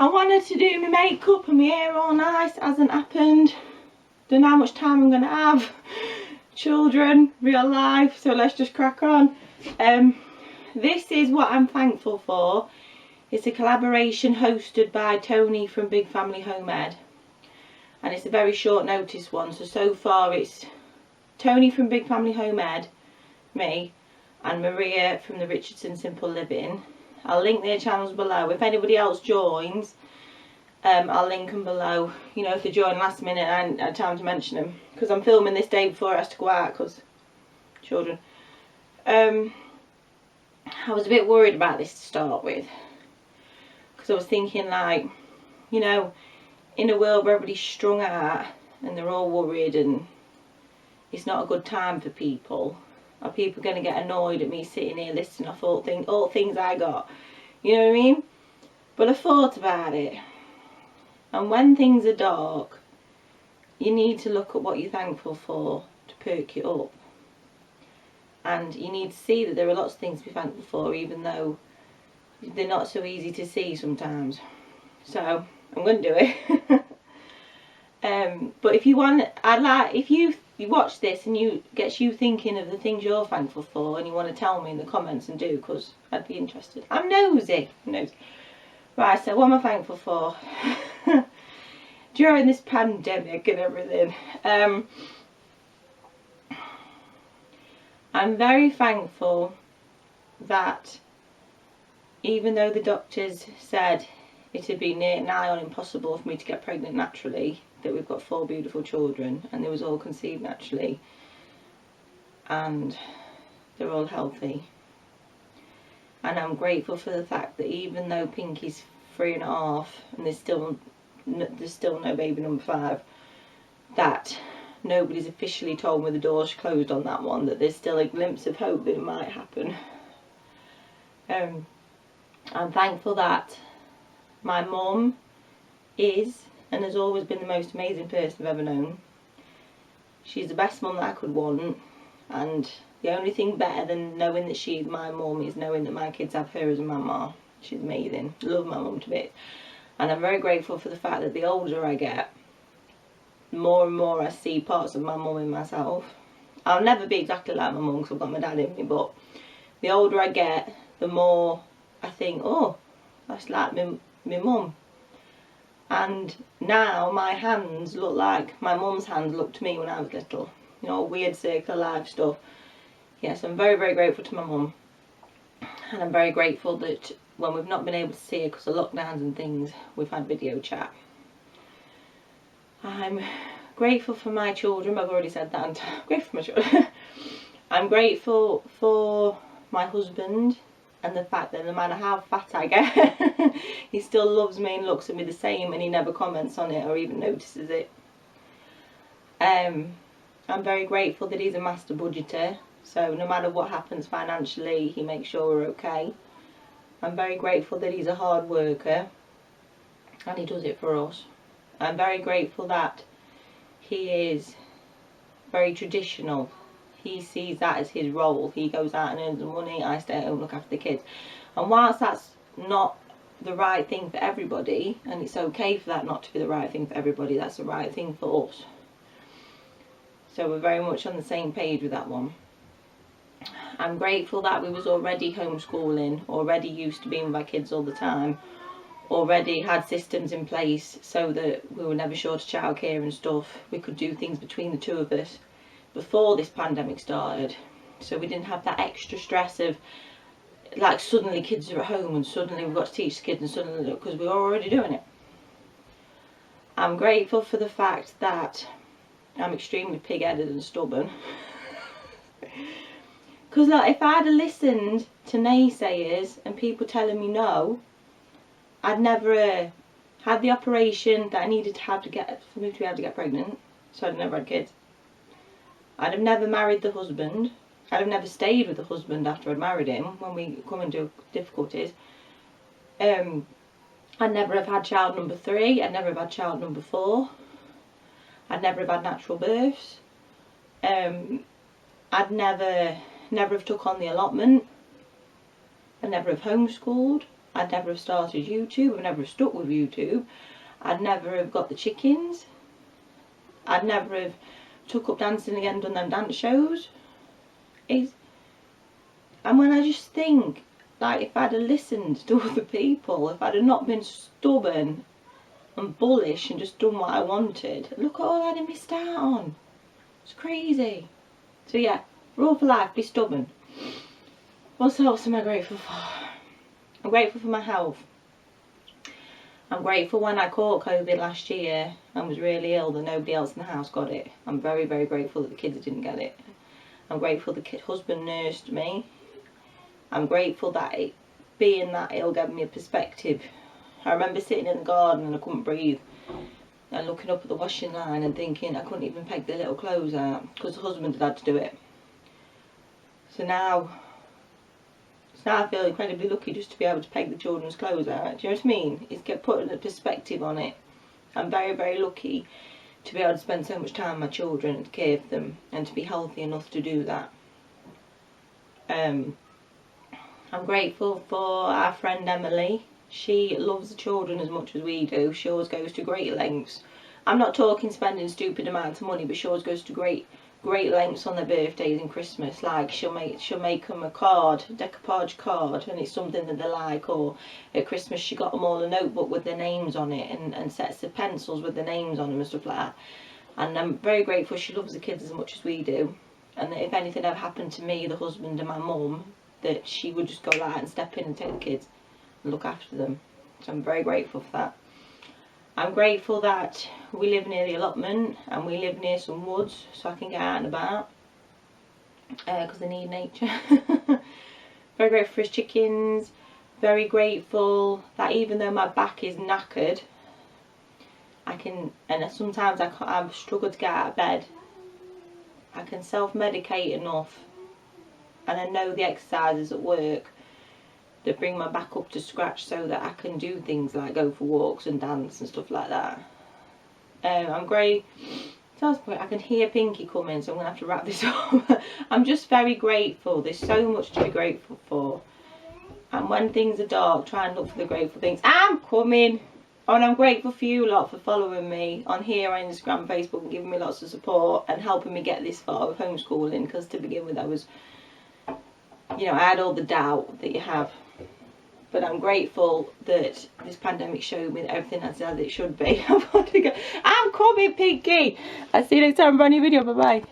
I wanted to do my makeup and my hair all nice. Hasn't happened. Don't know how much time I'm going to have. Children, real life, so let's just crack on. This is what I'm thankful for. It's a collaboration hosted by Toni from Big Family Home Ed, and it's a very short notice one. So far it's Toni from Big Family Home Ed, me, and Maria from the Richardsons Simple Living. I'll link their channels below. If anybody else joins, I'll link them below. You know, if they join last minute, I haven't had time to mention them because I'm filming this day before it has to go out because children. I was a bit worried about this to start with, because I was thinking, like, you know, in a world where everybody's strung out and they're all worried and it's not a good time for people, are people going to get annoyed at me sitting here listing off all things I got? You know what I mean? But I thought about it, and when things are dark, you need to look at what you're thankful for to perk you up. And you need to see that there are lots of things to be thankful for, even though they're not so easy to see sometimes. So I'm going to do it. But if you want, if you watch this and you gets you thinking of the things you're thankful for, and you want to tell me in the comments, and do, because I'd be interested. I'm nosy. Right, so what am I thankful for? During this pandemic and everything, I'm very thankful that even though the doctors said it had been nigh on impossible for me to get pregnant naturally, that we've got 4 beautiful children and they was all conceived naturally and they're all healthy. And I'm grateful for the fact that even though Pinky's 3.5 and there's still no baby number 5, that nobody's officially told me the door's closed on that one, that there's still a glimpse of hope that it might happen. I'm thankful that my mum is and has always been the most amazing person I've ever known. She's the best mum that I could want, and the only thing better than knowing that she's my mum is knowing that my kids have her as a mama. She's amazing. Love my mum to bits. And I'm very grateful for the fact that the older I get, more and more I see parts of my mum in myself. I'll never be exactly like my mum because I've got my dad in me, but the older I get, the more I think, oh, that's like my mum. And now my hands look like my mum's hands looked to me when I was little. You know, weird circle life stuff. Yes, I'm very, very grateful to my mum. And I'm very grateful that when we've not been able to see her because of lockdowns and things, we've had video chat. I'm grateful for my children. I've already said that. I'm grateful for my children. I'm grateful for my husband, and the fact that no matter how fat I get, he still loves me and looks at me the same, and he never comments on it or even notices it. I'm very grateful that he's a master budgeter, so no matter what happens financially, he makes sure we're okay. I'm very grateful that he's a hard worker and he does it for us. I'm very grateful that he is very traditional. He sees that as his role. He goes out and earns the money, I stay at home and look after the kids. And whilst that's not the right thing for everybody, and it's okay for that not to be the right thing for everybody, that's the right thing for us. So we're very much on the same page with that one. I'm grateful that we was already homeschooling, already used to being with our kids all the time, already had systems in place so that we were never short of childcare and stuff. We could do things between the two of us before this pandemic started, so we didn't have that extra stress of like suddenly kids are at home and suddenly we've got to teach the kids and suddenly, because we were already doing it. I'm grateful for the fact that I'm extremely pig-headed and stubborn. Because like, if I'd have listened to naysayers and people telling me no, I'd never had the operation that I needed to have for me to be able to get pregnant, so I'd never had kids. I'd have never married the husband. I'd have never stayed with the husband after I'd married him when we come into difficulties. I'd never have had child number 3. I'd never have had child number 4. I'd never have had natural births. I'd never have took on the allotment. I'd never have homeschooled. I'd never have started YouTube, I'd never have stuck with YouTube, I'd never have got the chickens, I'd never have took up dancing again, done them dance shows. And when I just think, like, if I'd have listened to other people, if I'd have not been stubborn and bullish and just done what I wanted, look at all I'd have missed out on. It's crazy. So yeah, rule for life, be stubborn. What else am I grateful for? I'm grateful for my health. I'm grateful when I caught COVID last year and was really ill that nobody else in the house got it. I'm very, very grateful that the kids didn't get it. I'm grateful the husband nursed me. I'm grateful that being that ill gave me a perspective. I remember sitting in the garden and I couldn't breathe and looking up at the washing line and thinking I couldn't even peg the little clothes out because the husband had to do it. So now I feel incredibly lucky just to be able to peg the children's clothes out. Do you know what I mean? It's putting a perspective on it. I'm very, very lucky to be able to spend so much time with my children and to care for them and to be healthy enough to do that. I'm grateful for our friend Emily. She loves the children as much as we do. She always goes to great lengths. I'm not talking spending stupid amounts of money, but she always goes to great lengths on their birthdays and Christmas. Like she'll make them a card, a decoupage card, and it's something that they like. Or at Christmas she got them all a notebook with their names on it and sets of pencils with their names on them and stuff like that. And I'm very grateful she loves the kids as much as we do, and that if anything ever happened to me, the husband and my mum, that she would just go like and step in and take the kids and look after them. So I'm very grateful for that. I'm grateful that we live near the allotment and we live near some woods so I can get out and about because I need nature. Very grateful for his chickens. Very grateful that even though my back is knackered, and sometimes I've struggled to get out of bed, I can self-medicate enough, and I know the exercises at work that bring my back up to scratch so that I can do things like go for walks and dance and stuff like that. I'm great. I can hear Pinky coming, so I'm going to have to wrap this up. I'm just very grateful. There's so much to be grateful for. And when things are dark, try and look for the grateful things. I'm coming. Oh, and I'm grateful for you lot for following me on here on Instagram, Facebook, and giving me lots of support and helping me get this far with homeschooling. Because to begin with, I was, I had all the doubt that you have. But I'm grateful that this pandemic showed me that everything is as it should be. I'm coming, Pinky. I'll see you next time for a new video. Bye bye.